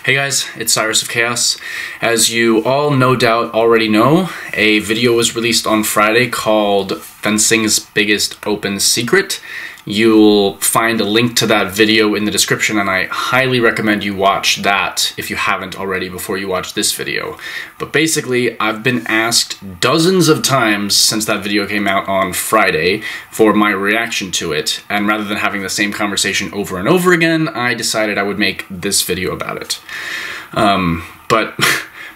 Hey guys, it's Cyrus of Chaos. As you all no doubt already know, a video was released on Friday called Fencing's Biggest Open Secret. You'll find a link to that video in the description, and I highly recommend you watch that if you haven't already before you watch this video. But basically, I've been asked dozens of times since that video came out on Friday for my reaction to it, and rather than having the same conversation over and over again, I decided I would make this video about it. But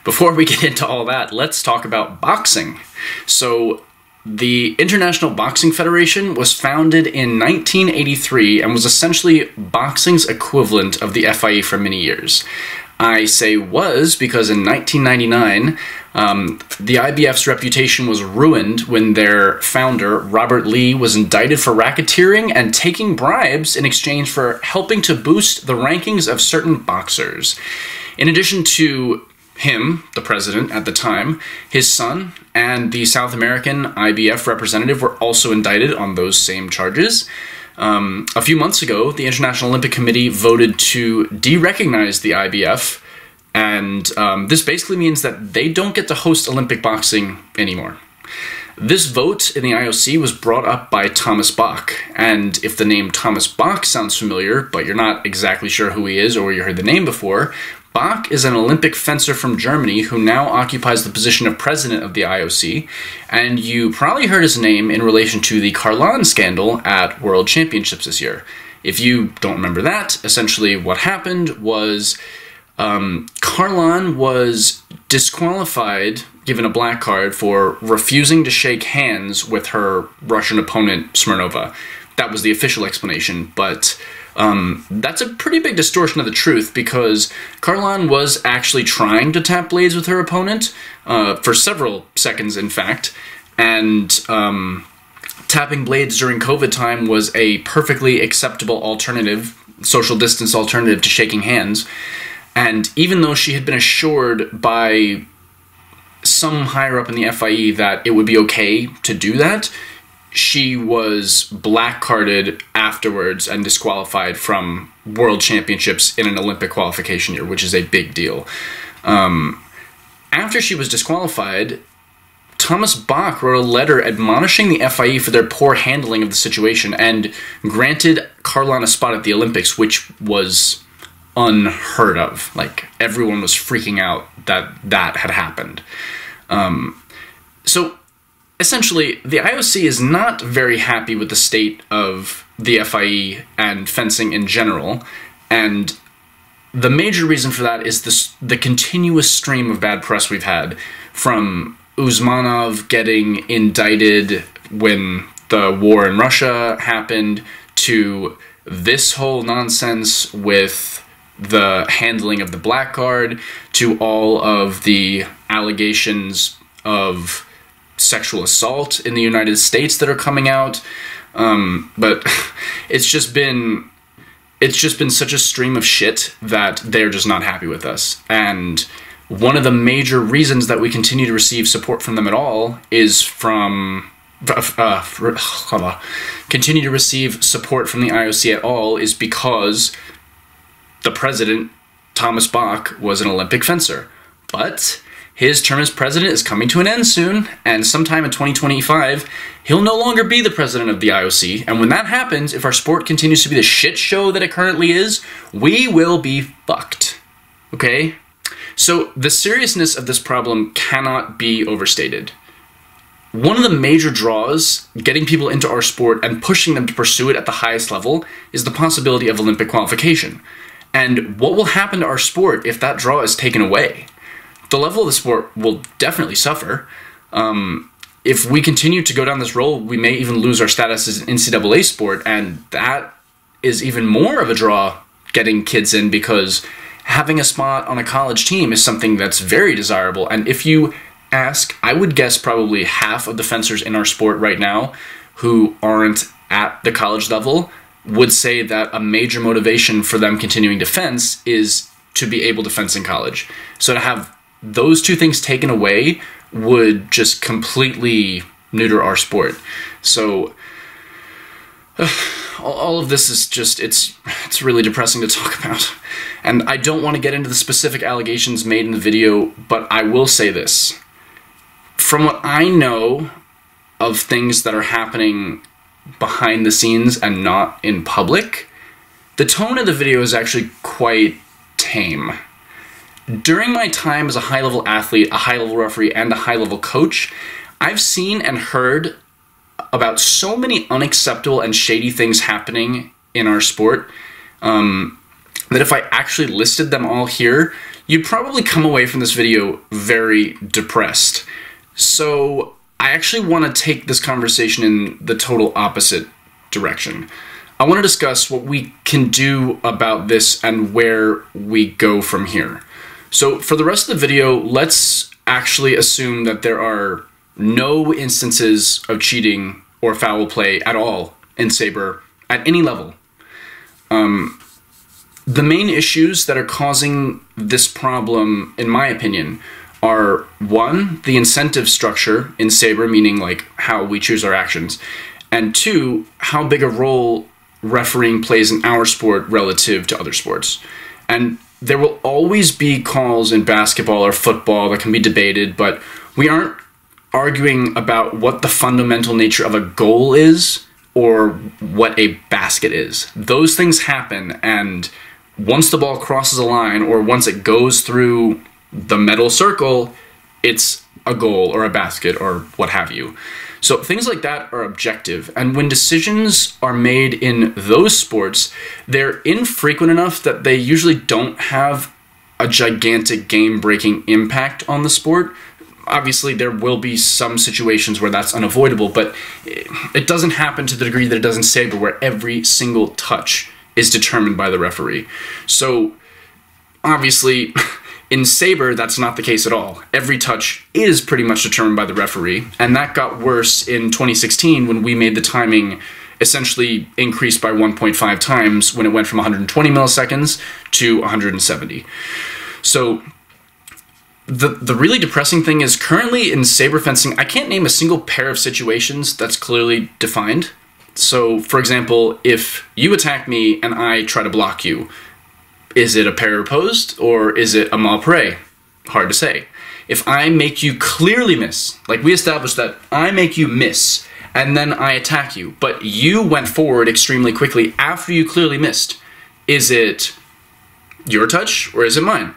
before we get into all that, let's talk about boxing. So, the International Boxing Federation was founded in 1983 and was essentially boxing's equivalent of the FIA for many years. I say was because in 1999, the IBF's reputation was ruined when their founder, Robert Lee, was indicted for racketeering and taking bribes in exchange for helping to boost the rankings of certain boxers. In addition to him, the president at the time, his son, and the South American IBF representative were also indicted on those same charges. A few months ago, the International Olympic Committee voted to de-recognize the IBF, and this basically means that they don't get to host Olympic boxing anymore. This vote in the IOC was brought up by Thomas Bach, and if the name Thomas Bach sounds familiar, but you're not exactly sure who he is or you heard the name before, Bach is an Olympic fencer from Germany who now occupies the position of president of the IOC, and you probably heard his name in relation to the Carlin scandal at World Championships this year. If you don't remember that, essentially what happened was Carlin was disqualified, given a black card, for refusing to shake hands with her Russian opponent, Smirnova. That was the official explanation, but that's a pretty big distortion of the truth, because Carlin was actually trying to tap blades with her opponent for several seconds, in fact, and tapping blades during COVID time was a perfectly acceptable alternative, social distance alternative to shaking hands. And even though she had been assured by some higher up in the FIE that it would be okay to do that, she was black-carded afterwards and disqualified from World Championships in an Olympic qualification year, which is a big deal. After she was disqualified, Thomas Bach wrote a letter admonishing the FIE for their poor handling of the situation and granted Carlin a spot at the Olympics, which was unheard of. Like, everyone was freaking out that that had happened. So essentially, the IOC is not very happy with the state of the FIE and fencing in general, and the major reason for that is the continuous stream of bad press we've had, from Usmanov getting indicted when the war in Russia happened, to this whole nonsense with the handling of the black card, to all of the allegations of sexual assault in the United States that are coming out. But it's just been such a stream of shit that they're just not happy with us. And one of the major reasons that we continue to receive support from them at all is continue to receive support from the IOC at all is because the president, Thomas Bach, was an Olympic fencer. But his term as president is coming to an end soon, and sometime in 2025, he'll no longer be the president of the IOC, and when that happens, if our sport continues to be the shit show that it currently is, we will be fucked. Okay? So, the seriousness of this problem cannot be overstated. One of the major draws getting people into our sport and pushing them to pursue it at the highest level is the possibility of Olympic qualification. And what will happen to our sport if that draw is taken away? The level of the sport will definitely suffer. If we continue to go down this road, we may even lose our status as an NCAA sport, and that is even more of a draw getting kids in, because having a spot on a college team is something that's very desirable. And if you ask, I would guess probably half of the fencers in our sport right now who aren't at the college level would say that a major motivation for them continuing to fence is to be able to fence in college. So to have those two things taken away would just completely neuter our sport. So all of this is just, it's really depressing to talk about. And I don't want to get into the specific allegations made in the video, but I will say this. From what I know of things that are happening behind the scenes and not in public, the tone of the video is actually quite tame. During my time as a high-level athlete, a high-level referee, and a high-level coach, I've seen and heard about so many unacceptable and shady things happening in our sport that if I actually listed them all here, you'd probably come away from this video very depressed. So I actually want to take this conversation in the total opposite direction. I want to discuss what we can do about this and where we go from here. So for the rest of the video, let's actually assume that there are no instances of cheating or foul play at all in Sabre at any level. The main issues that are causing this problem, in my opinion, are one, the incentive structure in Sabre, meaning like how we choose our actions, and two, how big a role refereeing plays in our sport relative to other sports. And there will always be calls in basketball or football that can be debated, but we aren't arguing about what the fundamental nature of a goal is or what a basket is. Those things happen, and once the ball crosses a line or once it goes through the metal circle, it's a goal or a basket or what have you. So things like that are objective, and when decisions are made in those sports, they're infrequent enough that they usually don't have a gigantic game-breaking impact on the sport. Obviously, there will be some situations where that's unavoidable, but it doesn't happen to the degree that it does in Sabre, where every single touch is determined by the referee. So, obviously, in Sabre, that's not the case at all. Every touch is pretty much determined by the referee, and that got worse in 2016 when we made the timing essentially increased by 1.5 times when it went from 120 milliseconds to 170. So, the really depressing thing is currently in Sabre fencing, I can't name a single pair of situations that's clearly defined. So, for example, if you attack me and I try to block you, is it a pair opposed or is it a mal pare? Hard to say. If I make you clearly miss, like we established that I make you miss and then I attack you, but you went forward extremely quickly after you clearly missed, is it your touch or is it mine?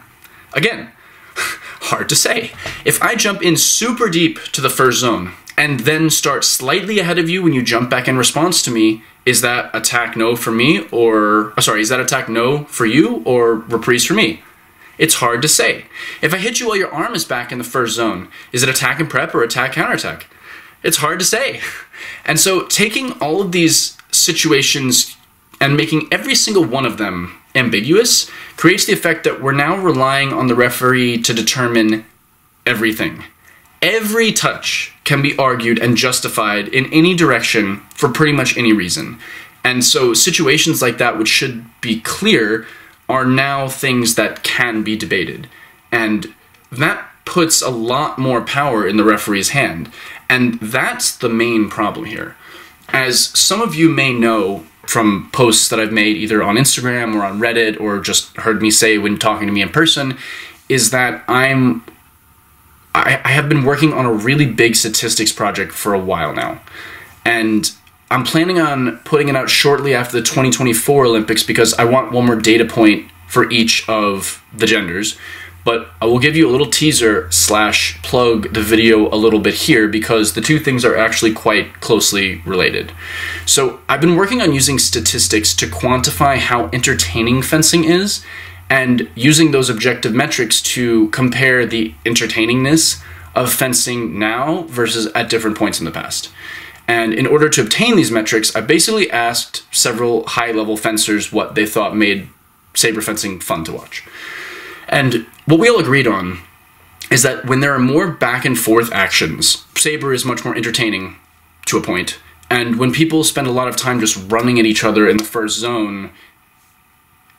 Again, hard to say. If I jump in super deep to the first zone and then start slightly ahead of you when you jump back in response to me, is that attack no for me or, is that attack no for you or reprise for me? It's hard to say. If I hit you while your arm is back in the first zone, is it attack and prep or attack counterattack? It's hard to say. And so taking all of these situations and making every single one of them ambiguous creates the effect that we're now relying on the referee to determine everything. Every touch can be argued and justified in any direction for pretty much any reason. And so situations like that, which should be clear, are now things that can be debated. And that puts a lot more power in the referee's hand. And that's the main problem here. As some of you may know from posts that I've made either on Instagram or on Reddit or just heard me say when talking to me in person, is that I have been working on a really big statistics project for a while now. And I'm planning on putting it out shortly after the 2024 Olympics because I want one more data point for each of the genders. But I will give you a little teaser / plug the video a little bit here because the two things are actually quite closely related. So I've been working on using statistics to quantify how entertaining fencing is and using those objective metrics to compare the entertainingness of fencing now versus at different points in the past. And in order to obtain these metrics, I basically asked several high-level fencers what they thought made saber fencing fun to watch. And what we all agreed on is that when there are more back and forth actions, saber is much more entertaining to a point. And when people spend a lot of time just running at each other in the first zone,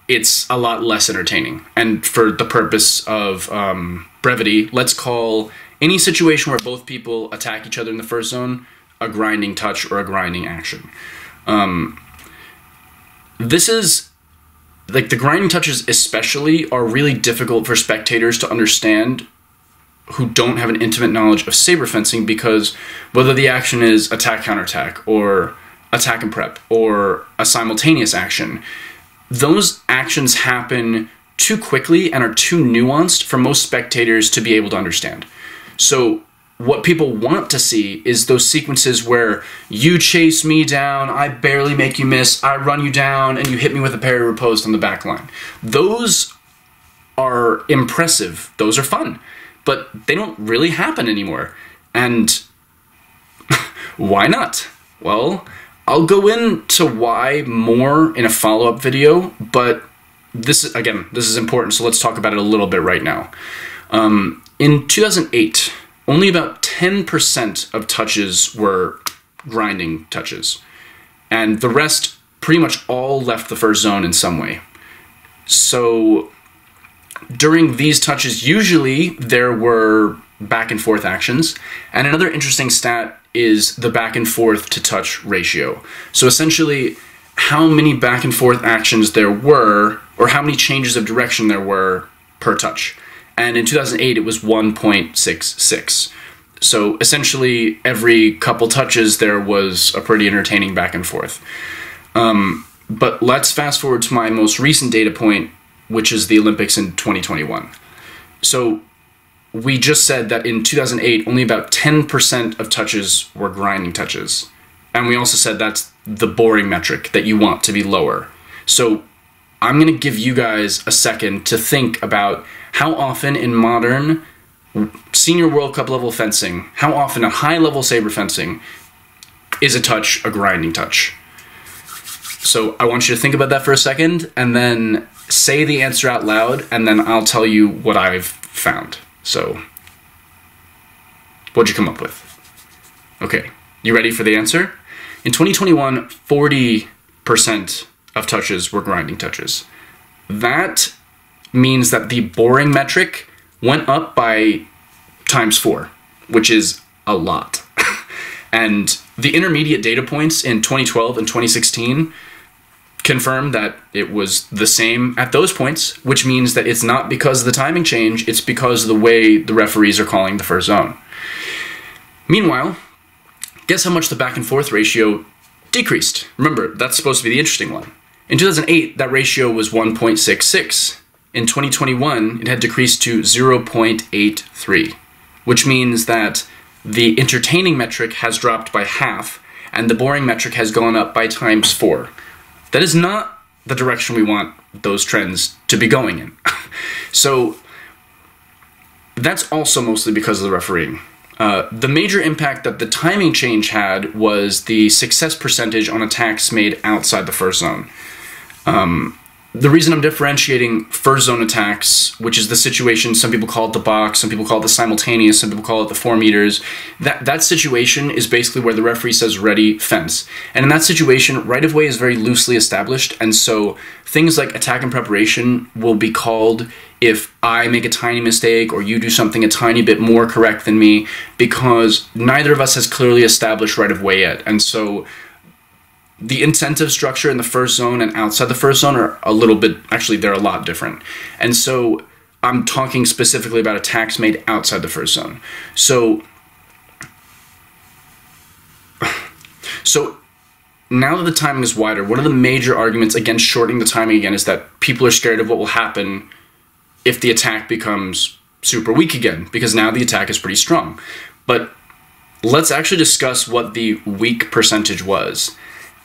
it's a lot less entertaining. And for the purpose of brevity, let's call any situation where both people attack each other in the first zone a grinding touch or a grinding action. this is, like, the grinding touches especially are really difficult for spectators to understand who don't have an intimate knowledge of saber fencing, because whether the action is attack, counterattack, or attack and prep, or a simultaneous action, those actions happen too quickly and are too nuanced for most spectators to be able to understand. So what people want to see is those sequences where you chase me down, I barely make you miss, I run you down, and you hit me with a parry riposte on the back line. Those are impressive. Those are fun. But they don't really happen anymore. And why not? Well, I'll go into why more in a follow-up video, but this is important, so let's talk about it a little bit right now. In 2008, only about 10% of touches were grinding touches, and the rest pretty much all left the first zone in some way. So during these touches, usually there were back and forth actions, and another interesting stat is the back and forth to touch ratio. So essentially, how many back and forth actions there were, or how many changes of direction there were per touch. And in 2008, it was 1.66. So essentially, every couple touches, there was a pretty entertaining back and forth. But let's fast forward to my most recent data point, which is the Olympics in 2021. So we just said that in 2008, only about 10% of touches were grinding touches. And we also said that's the boring metric that you want to be lower. So I'm going to give you guys a second to think about how often in modern senior World Cup level fencing, how often a high level saber fencing is a touch a grinding touch. So I want you to think about that for a second, and then say the answer out loud, and then I'll tell you what I've found. So, what'd you come up with? Okay, you ready for the answer? In 2021, 40% of touches were grinding touches. That means that the boring metric went up by ×4, which is a lot. And the intermediate data points in 2012 and 2016 confirmed that it was the same at those points, which means that it's not because of the timing change, it's because of the way the referees are calling the first zone. Meanwhile, guess how much the back and forth ratio decreased? Remember, that's supposed to be the interesting one. In 2008, that ratio was 1.66. In 2021, it had decreased to 0.83, which means that the entertaining metric has dropped by half, and the boring metric has gone up by ×4. That is not the direction we want those trends to be going in. So that's also mostly because of the refereeing. The major impact that the timing change had was the success percentage on attacks made outside the first zone. The reason I'm differentiating first zone attacks, which is the situation, some people call it the box, some people call it the simultaneous, some people call it the 4 meters, that situation is basically where the referee says ready, fence. And in that situation, right of way is very loosely established, and so things like attack and preparation will be called if I make a tiny mistake or you do something a tiny bit more correct than me, because neither of us has clearly established right of way yet. And so the incentive structure in the first zone and outside the first zone are a little bit, actually they're a lot different. And so I'm talking specifically about attacks made outside the first zone. So now that the timing is wider, one of the major arguments against shortening the timing again is that people are scared of what will happen if the attack becomes super weak again, because now the attack is pretty strong. But let's actually discuss what the weak percentage was.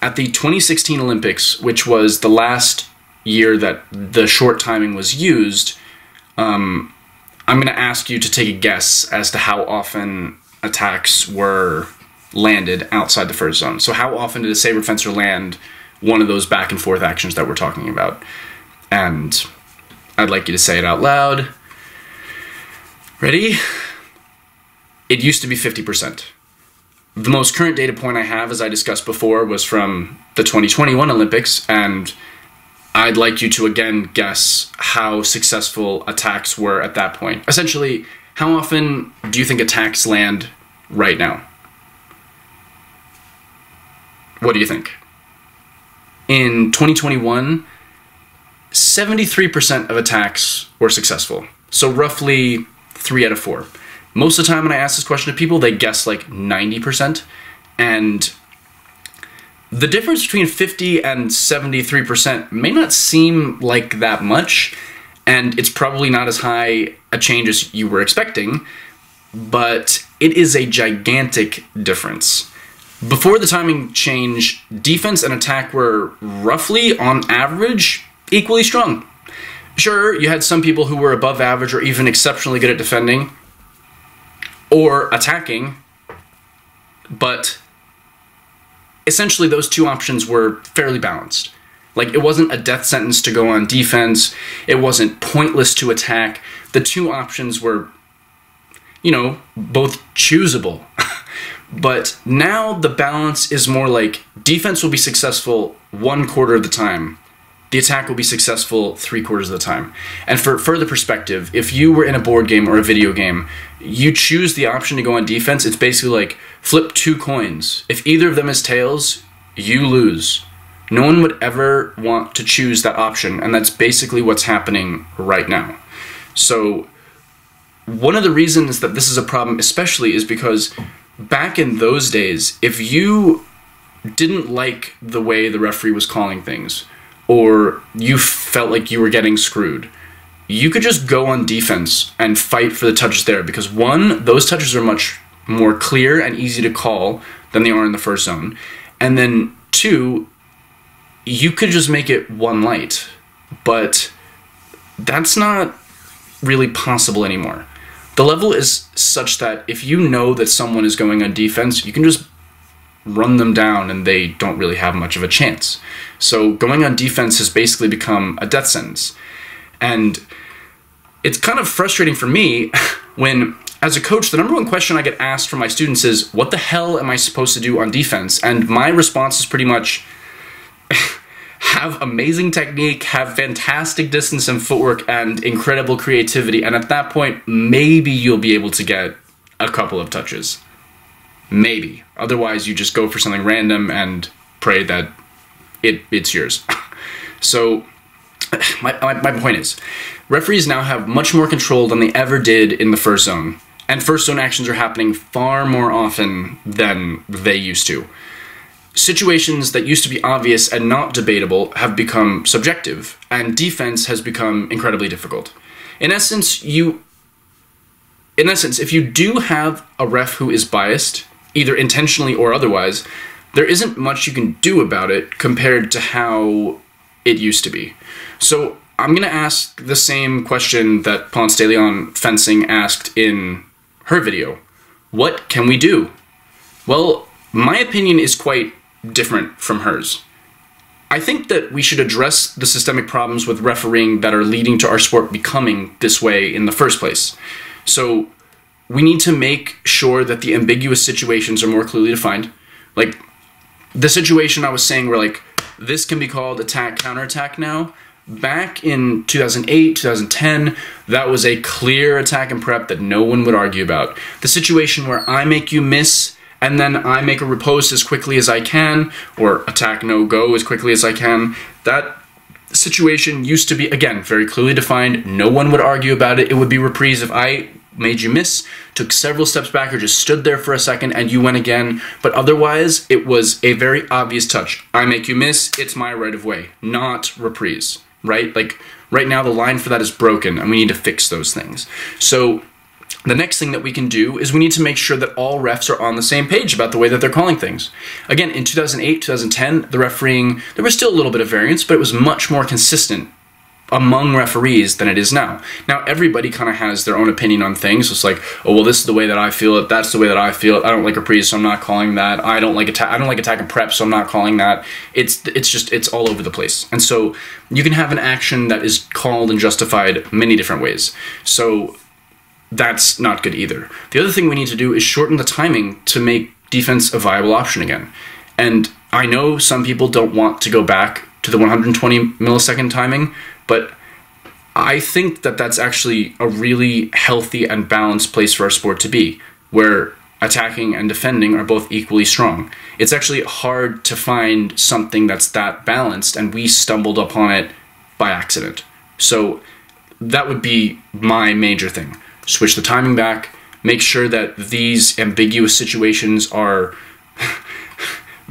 At the 2016 Olympics, which was the last year that the short timing was used, I'm going to ask you to take a guess as to how often attacks were landed outside the first zone. So how often did a saber fencer land one of those back and forth actions that we're talking about? And I'd like you to say it out loud. Ready? It used to be 50%. The most current data point I have, as I discussed before, was from the 2021 Olympics, and I'd like you to again guess how successful attacks were at that point. Essentially, how often do you think attacks land right now? What do you think? in 2021, 73% of attacks were successful. So roughly 3 out of 4. Most of the time when I ask this question to people, they guess like 90%. And the difference between 50 and 73% may not seem like that much, and it's probably not as high a change as you were expecting, but it is a gigantic difference. Before the timing change, defense and attack were roughly, on average, equally strong. Sure, you had some people who were above average or even exceptionally good at defending or attacking, but essentially those two options were fairly balanced. Like, it wasn't a death sentence to go on defense, it wasn't pointless to attack. The two options were, you know, both choosable. But now the balance is more like defense will be successful 1/4 of the time. The attack will be successful 3/4 of the time. And for further perspective, if you were in a board game or a video game, you choose the option to go on defense, it's basically like flip 2 coins. If either of them is tails, you lose. No one would ever want to choose that option, and that's basically what's happening right now. So one of the reasons that this is a problem especially is because back in those days, if you didn't like the way the referee was calling things, or you felt like you were getting screwed, you could just go on defense and fight for the touches there, because one, those touches are much more clear and easy to call than they are in the first zone, and then two, you could just make it one light, but that's not really possible anymore. The level is such that if you know that someone is going on defense, you can just run them down and they don't really have much of a chance. So going on defense has basically become a death sentence. And it's kind of frustrating for me when, as a coach, the number one question I get asked from my students is, what the hell am I supposed to do on defense? And my response is pretty much, have amazing technique, have fantastic distance and footwork, and incredible creativity. And at that point, maybe you'll be able to get a couple of touches. Maybe. Otherwise, you just go for something random and pray that it's yours. So my point is, referees now have much more control than they ever did in the first zone. And first zone actions are happening far more often than they used to. Situations that used to be obvious and not debatable have become subjective, and defense has become incredibly difficult. In essence, if you do have a ref who is biased, either intentionally or otherwise, there isn't much you can do about it compared to how it used to be. So I'm going to ask the same question that Ponce de Leon Fencing asked in her video. What can we do? Well, my opinion is quite different from hers. I think that we should address the systemic problems with refereeing that are leading to our sport becoming this way in the first place. So we need to make sure that the ambiguous situations are more clearly defined. Like the situation I was saying where like this can be called attack counterattack now. Back in 2008, 2010, that was a clear attack and prep that no one would argue about. The situation where I make you miss and then I make a riposte as quickly as I can, or attack no-go as quickly as I can, that situation used to be, again, very clearly defined. No one would argue about it. It would be reprise if I made you miss, took several steps back, or just stood there for a second and you went again. But otherwise, it was a very obvious touch. I make you miss, it's my right of way, not reprise, right? Like, right now the line for that is broken and we need to fix those things. So the next thing that we can do is we need to make sure that all refs are on the same page about the way that they're calling things. Again, in 2008, 2010, the refereeing, there was still a little bit of variance, but it was much more consistent among referees than it is now. Now, everybody kind of has their own opinion on things. It's like, oh, well, this is the way that I feel it. That's the way that I feel it. I don't like reprise, so I'm not calling that. I don't like attack and prep, so I'm not calling that. It's all over the place. And so you can have an action that is called and justified many different ways. So that's not good either. The other thing we need to do is shorten the timing to make defense a viable option again. And I know some people don't want to go back to the 120 millisecond timing, but I think that that's actually a really healthy and balanced place for our sport to be, where attacking and defending are both equally strong. It's actually hard to find something that's that balanced, and we stumbled upon it by accident. So that would be my major thing. Switch the timing back, make sure that these ambiguous situations are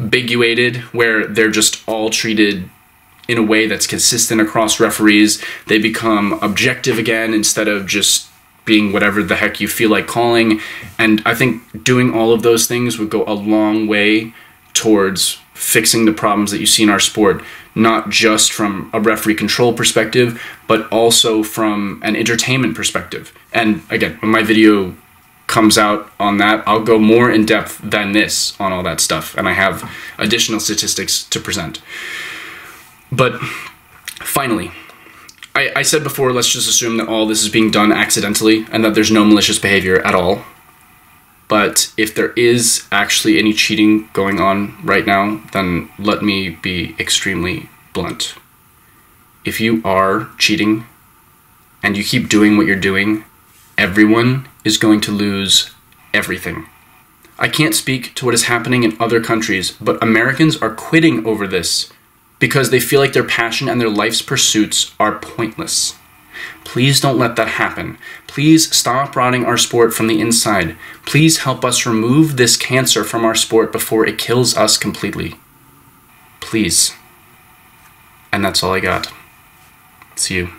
biguated, where they're just all treated in a way that's consistent across referees. They become objective again instead of just being whatever the heck you feel like calling. And I think doing all of those things would go a long way towards fixing the problems that you see in our sport, not just from a referee control perspective, but also from an entertainment perspective. And again, when my video comes out on that, I'll go more in depth than this on all that stuff, and I have additional statistics to present. But finally, I said before, let's just assume that all this is being done accidentally and that there's no malicious behavior at all. But if there is actually any cheating going on right now, then let me be extremely blunt. If you are cheating and you keep doing what you're doing, everyone is going to lose everything. I can't speak to what is happening in other countries, but Americans are quitting over this because they feel like their passion and their life's pursuits are pointless. Please don't let that happen. Please stop rotting our sport from the inside. Please help us remove this cancer from our sport before it kills us completely. Please. And that's all I got. See you.